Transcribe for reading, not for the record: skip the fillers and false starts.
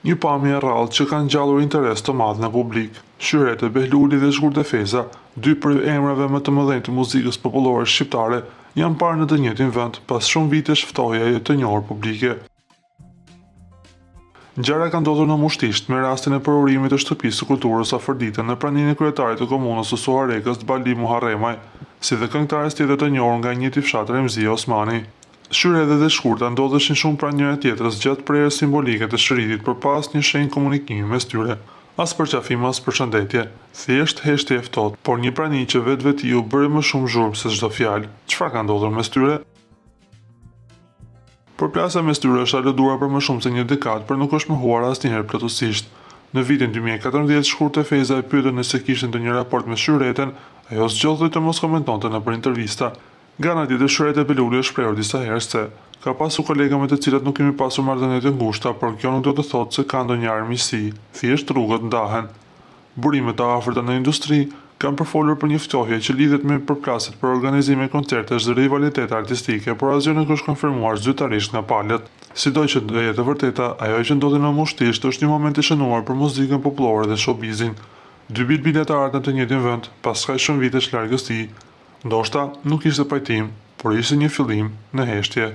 Një pamje e rrallë që kanë ngjallur interes të madh në publik. Shyrete, Behluli dhe Shkurtë Feza, dy prej emrave më të mëdhenj të muzikës popullore shqiptare, janë parë në të njëjtin vend pas shumë vitesh ftohjeje të njohur publike. Ngjarja ka ndodhur në Mushtisht me rastin e përurimit të shtëpisë së kulturës Afërditën në praninë e kryetarit të komunës së Suarekës Bali Muharremaj, si dhe këngëtares tjetër të njohur nga i njëjti fshat Remzia Osmani. Shyrede dhe Shkurta ndodheshin shumë pranë njëra tjetrës gjatë prerjes simbolike të shëritit përpas një shenjë komunikimi mes tyre. As përqafim as përshëndetje, thjesht heshtje e ftohtë, por një prani që vetveti u bëri më shumë zhurmë se çdo fjalë. Çfarë ka ndodhur mes tyre? Përplasja mes tyre është alëduar për më shumë se një dekadë, por nuk është mohuar asnjëherë plotësisht. Në vitin 2014, Shkurtë Feza e pyetën nëse kishin ndonjë raport me Shyreten, ajo zgjodhi të mos komentonte nëpër intervista. Nga ana tjetër, Shyrete Behluli është shprehur disa herë se ka pasur kolega me të cilat nuk kemi pasur marrëdhënie të ngushta, por kjo nuk do të thotë se ka ndonjë armiqësi, thjesht rrugët ndahen. Burimet të afërta në industri kanë përfolur për një ftohje që lidhet me përplasjet për organizime koncertesh dhe rivalitete artistike, por asgjë nuk është konfirmuar zyrtarisht nga palët. Sido që do jetë e vërteta, ajo që ndodhi në Mushtisht është një moment i shënuar për muzikën popullore dhe showbizin. Dy biletarët në të njëjtin vend, pas kaq shumë vitesh largësi, ndoshta nuk ishte pajtim, por ishte një fillim në heshtje.